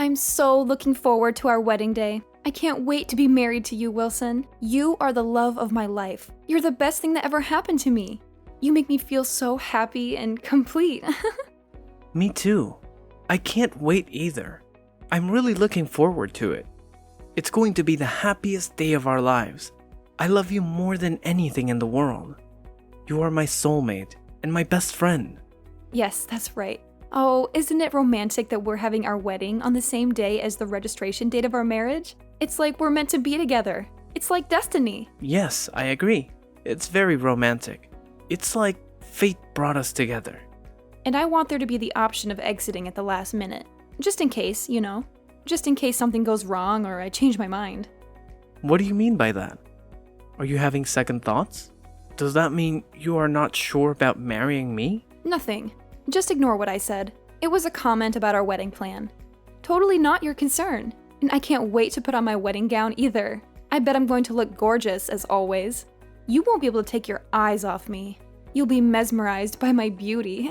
I'm so looking forward to our wedding day. I can't wait to be married to you, Wilson. You are the love of my life. You're the best thing that ever happened to me. You make me feel so happy and complete. Me too. I can't wait either. I'm really looking forward to it. It's going to be the happiest day of our lives. I love you more than anything in the world. You are my soulmate and my best friend. Yes, that's right. Oh, isn't it romantic that we're having our wedding on the same day as the registration date of our marriage? It's like we're meant to be together. It's like destiny. Yes, I agree. It's very romantic. It's like fate brought us together. And I want there to be the option of exiting at the last minute. Just in case, you know. Just in case something goes wrong or I change my mind. What do you mean by that? Are you having second thoughts? Does that mean you are not sure about marrying me? Nothing. Just ignore what I said. It was a comment about our wedding plan. Totally not your concern. And I can't wait to put on my wedding gown either. I bet I'm going to look gorgeous as always. You won't be able to take your eyes off me. You'll be mesmerized by my beauty.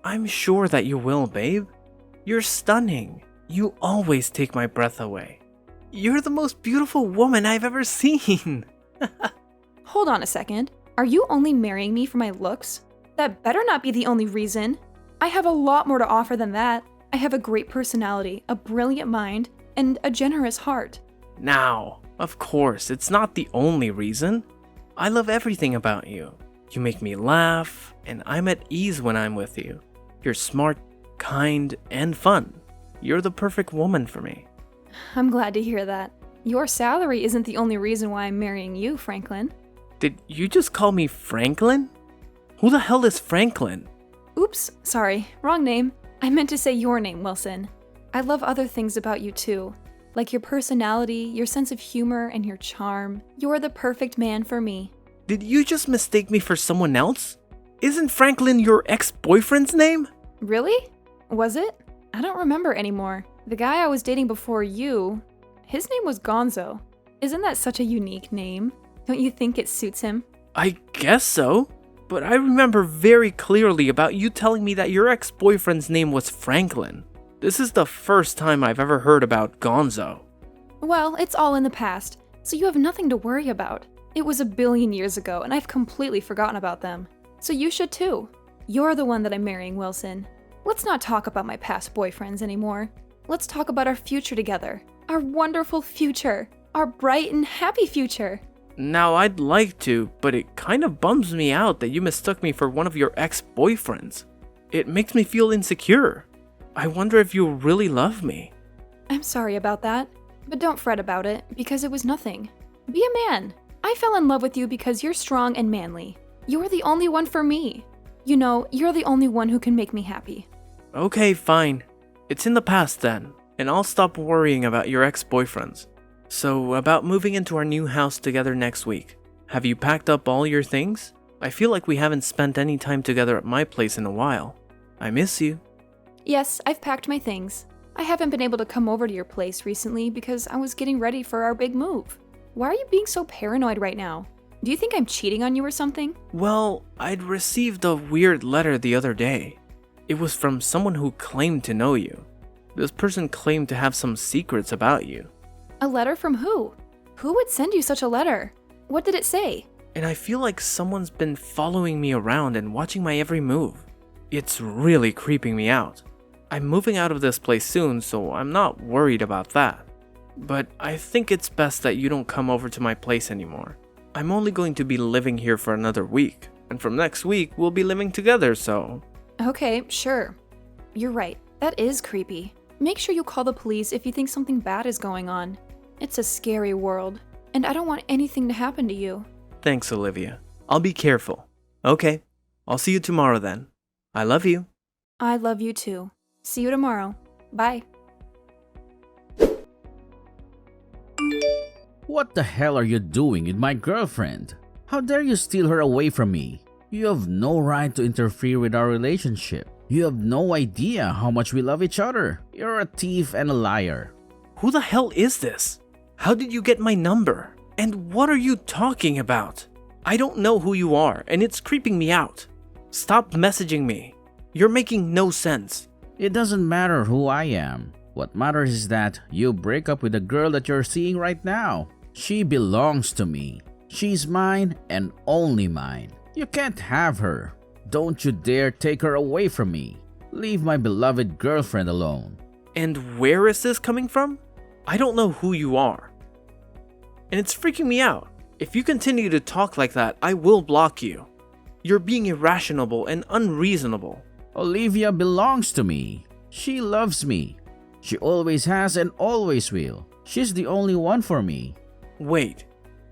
I'm sure that you will, babe. You're stunning. You always take my breath away. You're the most beautiful woman I've ever seen. Hold on a second. Are you only marrying me for my looks? That better not be the only reason. I have a lot more to offer than that. I have a great personality, a brilliant mind, and a generous heart. Now, of course, it's not the only reason. I love everything about you. You make me laugh, and I'm at ease when I'm with you. You're smart, kind, and fun. You're the perfect woman for me. I'm glad to hear that. Your salary isn't the only reason why I'm marrying you, Franklin. Did you just call me Franklin? Who the hell is Franklin? Oops, sorry, wrong name. I meant to say your name, Wilson. I love other things about you too, like your personality, your sense of humor, and your charm. You're the perfect man for me. Did you just mistake me for someone else? Isn't Franklin your ex-boyfriend's name? Really? Was it? I don't remember anymore. The guy I was dating before you, his name was Gonzo. Isn't that such a unique name? Don't you think it suits him? I guess so. But I remember very clearly about you telling me that your ex-boyfriend's name was Franklin. This is the first time I've ever heard about Gonzo. Well, it's all in the past, so you have nothing to worry about. It was a billion years ago, and I've completely forgotten about them. So you should too. You're the one that I'm marrying, Wilson. Let's not talk about my past boyfriends anymore. Let's talk about our future together. Our wonderful future. Our bright and happy future. Now, I'd like to, but it kind of bums me out that you mistook me for one of your ex-boyfriends. It makes me feel insecure. I wonder if you really love me. I'm sorry about that, but don't fret about it, because it was nothing. Be a man. I fell in love with you because you're strong and manly. You're the only one for me. You know, you're the only one who can make me happy. Okay, fine. It's in the past then, and I'll stop worrying about your ex-boyfriends. So, about moving into our new house together next week. Have you packed up all your things? I feel like we haven't spent any time together at my place in a while. I miss you. Yes, I've packed my things. I haven't been able to come over to your place recently because I was getting ready for our big move. Why are you being so paranoid right now? Do you think I'm cheating on you or something? Well, I'd received a weird letter the other day. It was from someone who claimed to know you. This person claimed to have some secrets about you. A letter from who? Who would send you such a letter? What did it say? And I feel like someone's been following me around and watching my every move. It's really creeping me out. I'm moving out of this place soon, so I'm not worried about that. But I think it's best that you don't come over to my place anymore. I'm only going to be living here for another week, and from next week we'll be living together, so... Okay, sure. You're right. That is creepy. Make sure you call the police if you think something bad is going on. It's a scary world, and I don't want anything to happen to you. Thanks, Olivia. I'll be careful. Okay, I'll see you tomorrow then. I love you. I love you too. See you tomorrow. Bye. What the hell are you doing with my girlfriend? How dare you steal her away from me? You have no right to interfere with our relationship. You have no idea how much we love each other. You're a thief and a liar. Who the hell is this? How did you get my number? And what are you talking about? I don't know who you are, and it's creeping me out. Stop messaging me. You're making no sense. It doesn't matter who I am. What matters is that you break up with the girl that you're seeing right now. She belongs to me. She's mine and only mine. You can't have her. Don't you dare take her away from me. Leave my beloved girlfriend alone. And where is this coming from? I don't know who you are. And it's freaking me out. If you continue to talk like that, I will block you. You're being irrational and unreasonable. Olivia belongs to me. She loves me. She always has and always will. She's the only one for me. Wait,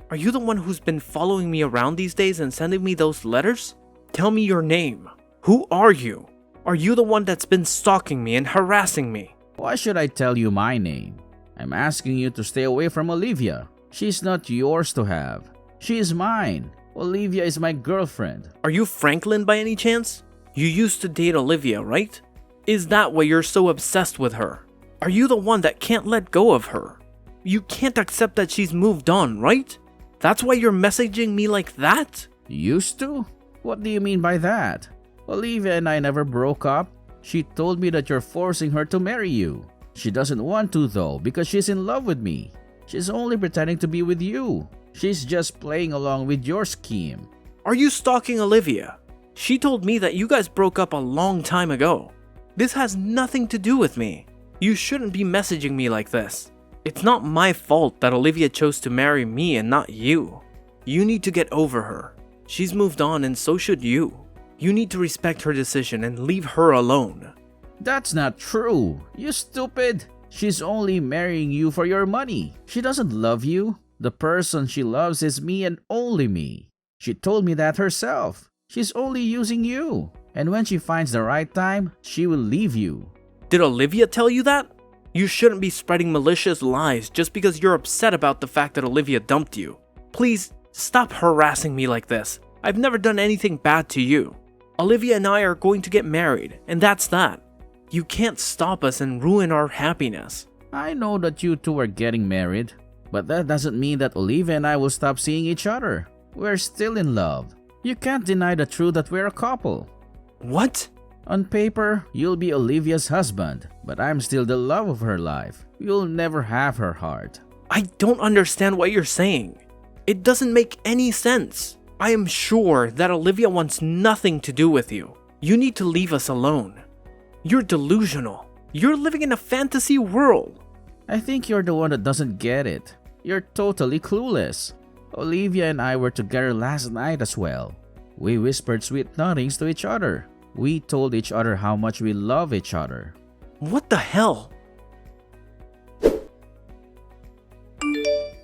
are you the one who's been following me around these days and sending me those letters? Tell me your name. Who are you? Are you the one that's been stalking me and harassing me? Why should I tell you my name? I'm asking you to stay away from Olivia. She's not yours to have. She is mine. Olivia is my girlfriend. Are you Franklin by any chance? You used to date Olivia, right? Is that why you're so obsessed with her? Are you the one that can't let go of her? You can't accept that she's moved on, right? That's why you're messaging me like that? Used to? What do you mean by that? Olivia and I never broke up. She told me that you're forcing her to marry you. She doesn't want to though because she's in love with me. She's only pretending to be with you. She's just playing along with your scheme. Are you stalking Olivia? She told me that you guys broke up a long time ago. This has nothing to do with me. You shouldn't be messaging me like this. It's not my fault that Olivia chose to marry me and not you. You need to get over her. She's moved on and so should you. You need to respect her decision and leave her alone. That's not true. You stupid. She's only marrying you for your money. She doesn't love you. The person she loves is me and only me. She told me that herself. She's only using you. And when she finds the right time, she will leave you. Did Olivia tell you that? You shouldn't be spreading malicious lies just because you're upset about the fact that Olivia dumped you. Please, stop harassing me like this. I've never done anything bad to you. Olivia and I are going to get married, and that's that. You can't stop us and ruin our happiness. I know that you two are getting married, but that doesn't mean that Olivia and I will stop seeing each other. We're still in love. You can't deny the truth that we're a couple. What? On paper, you'll be Olivia's husband, but I'm still the love of her life. You'll never have her heart. I don't understand what you're saying. It doesn't make any sense. I am sure that Olivia wants nothing to do with you. You need to leave us alone. You're delusional. You're living in a fantasy world. I think you're the one that doesn't get it. You're totally clueless. Olivia and I were together last night as well. We whispered sweet nothings to each other. We told each other how much we love each other. What the hell?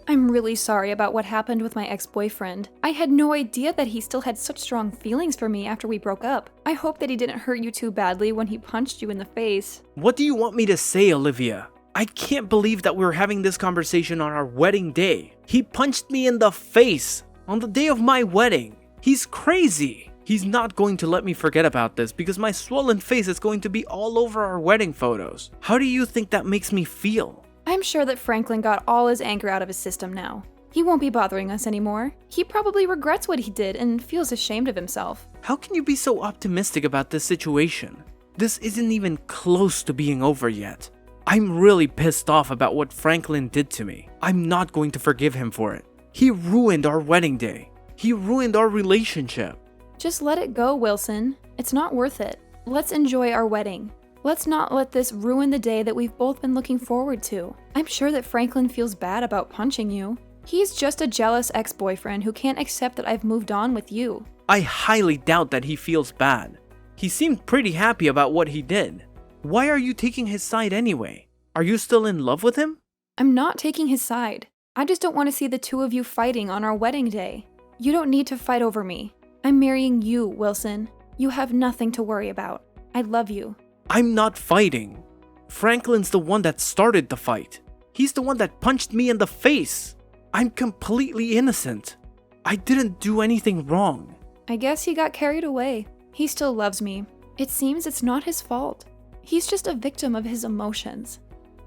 I'm really sorry about what happened with my ex-boyfriend. I had no idea that he still had such strong feelings for me after we broke up. I hope that he didn't hurt you too badly when he punched you in the face. What do you want me to say, Olivia? I can't believe that we're having this conversation on our wedding day. He punched me in the face on the day of my wedding. He's crazy. He's not going to let me forget about this because my swollen face is going to be all over our wedding photos. How do you think that makes me feel? I'm sure that Franklin got all his anger out of his system now. He won't be bothering us anymore. He probably regrets what he did and feels ashamed of himself. How can you be so optimistic about this situation? This isn't even close to being over yet. I'm really pissed off about what Franklin did to me. I'm not going to forgive him for it. He ruined our wedding day. He ruined our relationship. Just let it go, Wilson. It's not worth it. Let's enjoy our wedding. Let's not let this ruin the day that we've both been looking forward to. I'm sure that Franklin feels bad about punching you. He's just a jealous ex-boyfriend who can't accept that I've moved on with you. I highly doubt that he feels bad. He seemed pretty happy about what he did. Why are you taking his side anyway? Are you still in love with him? I'm not taking his side. I just don't want to see the two of you fighting on our wedding day. You don't need to fight over me. I'm marrying you, Wilson. You have nothing to worry about. I love you. I'm not fighting. Franklin's the one that started the fight. He's the one that punched me in the face. I'm completely innocent. I didn't do anything wrong. I guess he got carried away. He still loves me. It seems it's not his fault. He's just a victim of his emotions.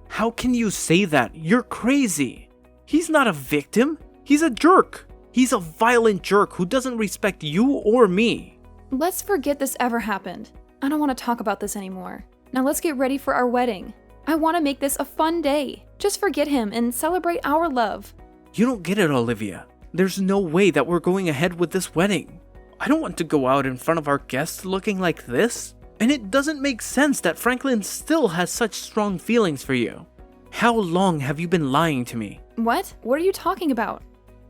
How can you say that? You're crazy. He's not a victim. He's a jerk. He's a violent jerk who doesn't respect you or me. Let's forget this ever happened. I don't want to talk about this anymore. Now let's get ready for our wedding. I want to make this a fun day. Just forget him and celebrate our love. You don't get it, Olivia. There's no way that we're going ahead with this wedding. I don't want to go out in front of our guests looking like this. And it doesn't make sense that Franklin still has such strong feelings for you. How long have you been lying to me? What? What are you talking about?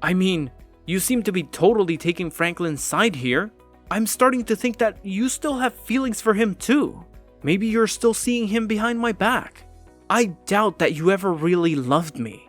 I mean, you seem to be totally taking Franklin's side here. I'm starting to think that you still have feelings for him too. Maybe you're still seeing him behind my back. I doubt that you ever really loved me.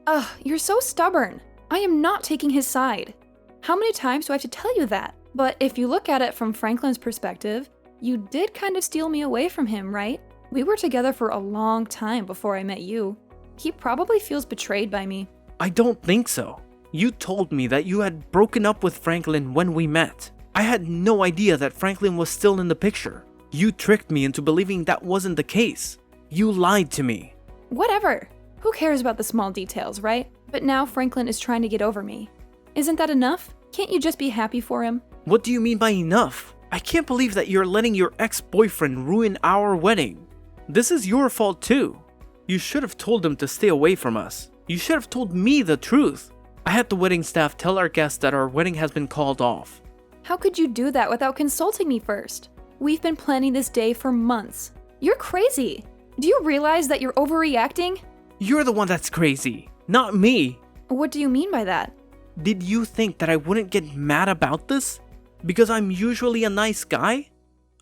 Ugh, you're so stubborn. I am not taking his side. How many times do I have to tell you that? But if you look at it from Franklin's perspective, you did kind of steal me away from him, right? We were together for a long time before I met you. He probably feels betrayed by me. I don't think so. You told me that you had broken up with Franklin when we met. I had no idea that Franklin was still in the picture. You tricked me into believing that wasn't the case. You lied to me. Whatever. Who cares about the small details, right? But now Franklin is trying to get over me. Isn't that enough? Can't you just be happy for him? What do you mean by enough? I can't believe that you're letting your ex-boyfriend ruin our wedding. This is your fault too. You should have told him to stay away from us. You should have told me the truth. I had the wedding staff tell our guests that our wedding has been called off. How could you do that without consulting me first? We've been planning this day for months. You're crazy. Do you realize that you're overreacting? You're the one that's crazy, not me. What do you mean by that? Did you think that I wouldn't get mad about this? Because I'm usually a nice guy?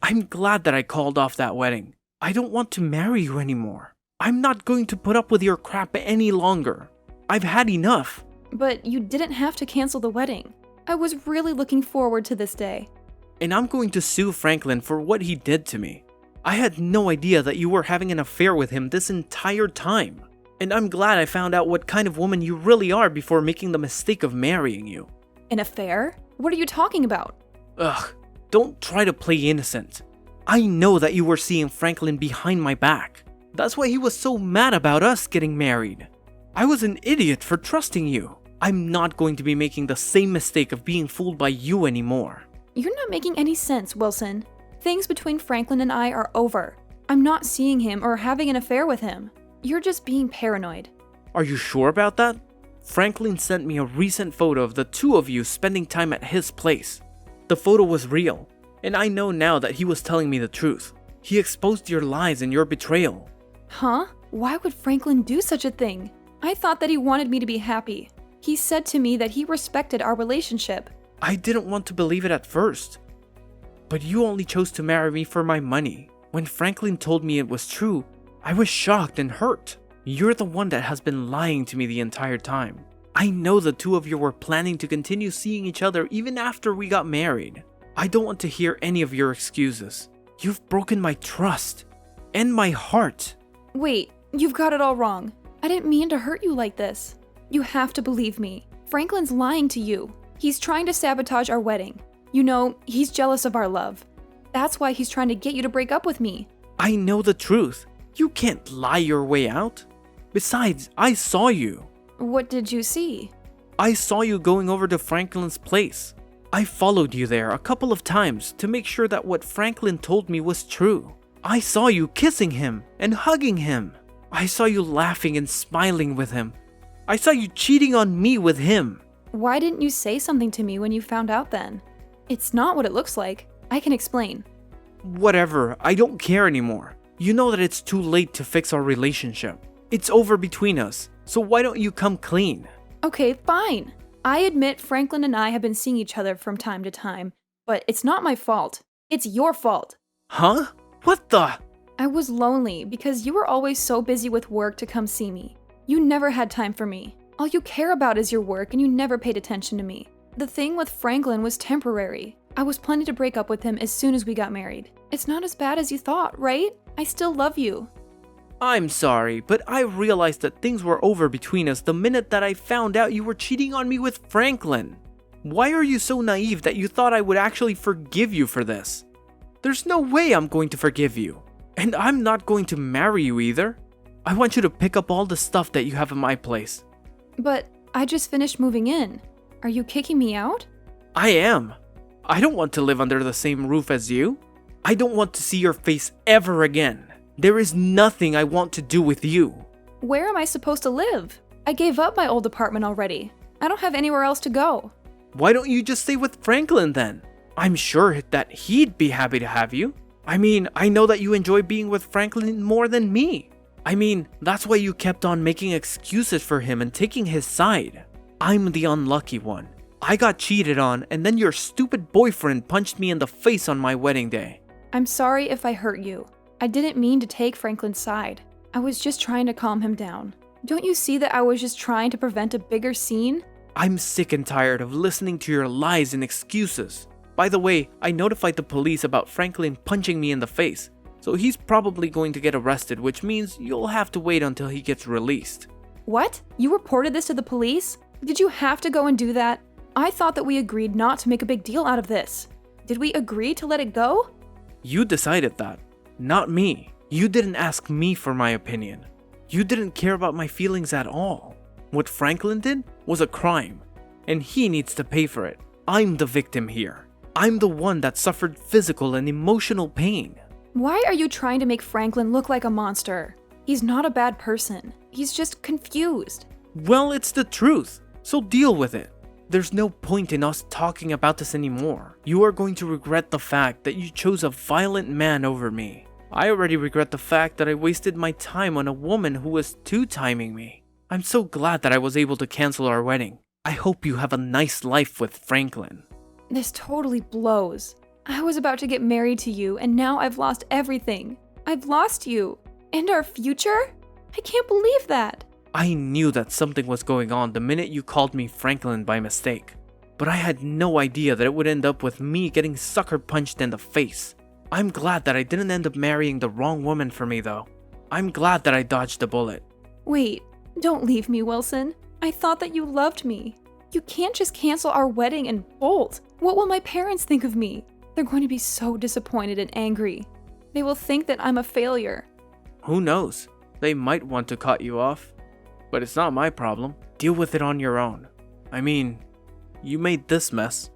I'm glad that I called off that wedding. I don't want to marry you anymore. I'm not going to put up with your crap any longer. I've had enough. But you didn't have to cancel the wedding. I was really looking forward to this day. And I'm going to sue Franklin for what he did to me. I had no idea that you were having an affair with him this entire time. And I'm glad I found out what kind of woman you really are before making the mistake of marrying you. An affair? What are you talking about? Ugh, don't try to play innocent. I know that you were seeing Franklin behind my back. That's why he was so mad about us getting married. I was an idiot for trusting you. I'm not going to be making the same mistake of being fooled by you anymore. You're not making any sense, Wilson. Things between Franklin and I are over. I'm not seeing him or having an affair with him. You're just being paranoid. Are you sure about that? Franklin sent me a recent photo of the two of you spending time at his place. The photo was real, and I know now that he was telling me the truth. He exposed your lies and your betrayal. Huh? Why would Franklin do such a thing? I thought that he wanted me to be happy. He said to me that he respected our relationship. I didn't want to believe it at first. But you only chose to marry me for my money. When Franklin told me it was true, I was shocked and hurt. You're the one that has been lying to me the entire time. I know the two of you were planning to continue seeing each other even after we got married. I don't want to hear any of your excuses. You've broken my trust and my heart. Wait, you've got it all wrong. I didn't mean to hurt you like this. You have to believe me. Franklin's lying to you. He's trying to sabotage our wedding. You know, he's jealous of our love. That's why he's trying to get you to break up with me. I know the truth. You can't lie your way out. Besides, I saw you. What did you see? I saw you going over to Franklin's place. I followed you there a couple of times to make sure that what Franklin told me was true. I saw you kissing him and hugging him. I saw you laughing and smiling with him. I saw you cheating on me with him. Why didn't you say something to me when you found out then? It's not what it looks like. I can explain. Whatever, I don't care anymore. You know that it's too late to fix our relationship. It's over between us, so why don't you come clean? Okay, fine. I admit Franklin and I have been seeing each other from time to time, but it's not my fault. It's your fault. Huh? What the? I was lonely because you were always so busy with work to come see me. You never had time for me. All you care about is your work and you never paid attention to me. The thing with Franklin was temporary. I was planning to break up with him as soon as we got married. It's not as bad as you thought, right? I still love you. I'm sorry, but I realized that things were over between us the minute that I found out you were cheating on me with Franklin. Why are you so naive that you thought I would actually forgive you for this? There's no way I'm going to forgive you. And I'm not going to marry you either. I want you to pick up all the stuff that you have in my place. But I just finished moving in. Are you kicking me out? I am. I don't want to live under the same roof as you. I don't want to see your face ever again. There is nothing I want to do with you. Where am I supposed to live? I gave up my old apartment already. I don't have anywhere else to go. Why don't you just stay with Franklin then? I'm sure that he'd be happy to have you. I mean, I know that you enjoy being with Franklin more than me. I mean, that's why you kept on making excuses for him and taking his side. I'm the unlucky one. I got cheated on, and then your stupid boyfriend punched me in the face on my wedding day. I'm sorry if I hurt you. I didn't mean to take Franklin's side. I was just trying to calm him down. Don't you see that I was just trying to prevent a bigger scene? I'm sick and tired of listening to your lies and excuses. By the way, I notified the police about Franklin punching me in the face, so he's probably going to get arrested, which means you'll have to wait until he gets released. What? You reported this to the police? Did you have to go and do that? I thought that we agreed not to make a big deal out of this. Did we agree to let it go? You decided that, not me. You didn't ask me for my opinion. You didn't care about my feelings at all. What Franklin did was a crime, and he needs to pay for it. I'm the victim here. I'm the one that suffered physical and emotional pain. Why are you trying to make Franklin look like a monster? He's not a bad person. He's just confused. Well, it's the truth, so deal with it. There's no point in us talking about this anymore. You are going to regret the fact that you chose a violent man over me. I already regret the fact that I wasted my time on a woman who was two-timing me. I'm so glad that I was able to cancel our wedding. I hope you have a nice life with Franklin. This totally blows. I was about to get married to you, and now I've lost everything. I've lost you. And our future? I can't believe that. I knew that something was going on the minute you called me Franklin by mistake. But I had no idea that it would end up with me getting sucker punched in the face. I'm glad that I didn't end up marrying the wrong woman for me though. I'm glad that I dodged a bullet. Wait, don't leave me, Wilson. I thought that you loved me. You can't just cancel our wedding and bolt. What will my parents think of me? They're going to be so disappointed and angry. They will think that I'm a failure. Who knows? They might want to cut you off. But it's not my problem. Deal with it on your own. I mean, you made this mess.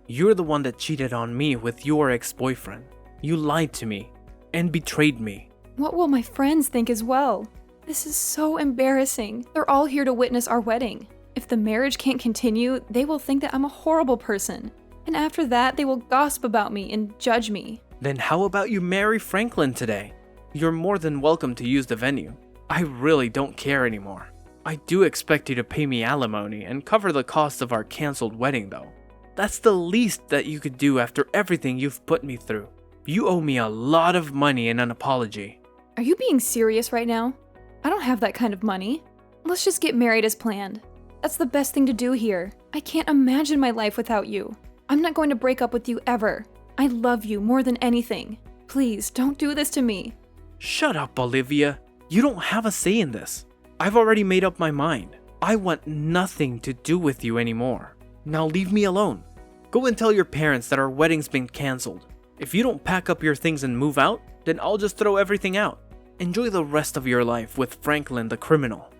You're the one that cheated on me with your ex-boyfriend. You lied to me and betrayed me. What will my friends think as well? This is so embarrassing. They're all here to witness our wedding. If the marriage can't continue, they will think that I'm a horrible person. And after that, they will gossip about me and judge me. Then how about you marry Franklin today? You're more than welcome to use the venue. I really don't care anymore. I do expect you to pay me alimony and cover the cost of our canceled wedding though. That's the least that you could do after everything you've put me through. You owe me a lot of money and an apology. Are you being serious right now? I don't have that kind of money. Let's just get married as planned. That's the best thing to do here. I can't imagine my life without you. I'm not going to break up with you ever. I love you more than anything. Please, don't do this to me. Shut up, Olivia. You don't have a say in this. I've already made up my mind. I want nothing to do with you anymore. Now leave me alone. Go and tell your parents that our wedding's been canceled. If you don't pack up your things and move out, then I'll just throw everything out. Enjoy the rest of your life with Franklin the criminal.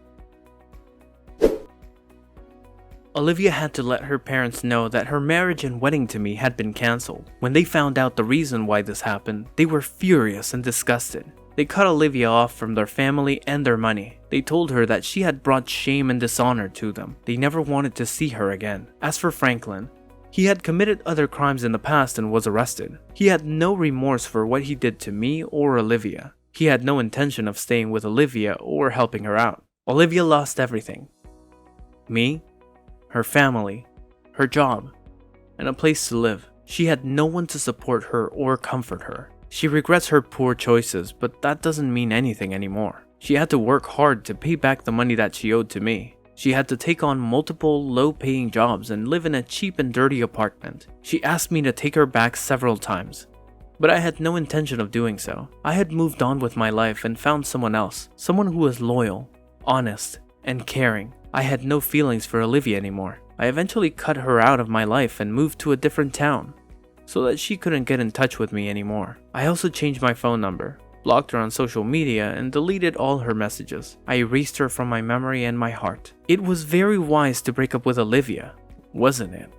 Olivia had to let her parents know that her marriage and wedding to me had been cancelled. When they found out the reason why this happened, they were furious and disgusted. They cut Olivia off from their family and their money. They told her that she had brought shame and dishonor to them. They never wanted to see her again. As for Franklin, he had committed other crimes in the past and was arrested. He had no remorse for what he did to me or Olivia. He had no intention of staying with Olivia or helping her out. Olivia lost everything. Me, her family, her job, and a place to live. She had no one to support her or comfort her. She regrets her poor choices, but that doesn't mean anything anymore. She had to work hard to pay back the money that she owed to me. She had to take on multiple low-paying jobs and live in a cheap and dirty apartment. She asked me to take her back several times, but I had no intention of doing so. I had moved on with my life and found someone else, someone who was loyal, honest, and caring. I had no feelings for Olivia anymore. I eventually cut her out of my life and moved to a different town, so that she couldn't get in touch with me anymore. I also changed my phone number, blocked her on social media, and deleted all her messages. I erased her from my memory and my heart. It was very wise to break up with Olivia, wasn't it?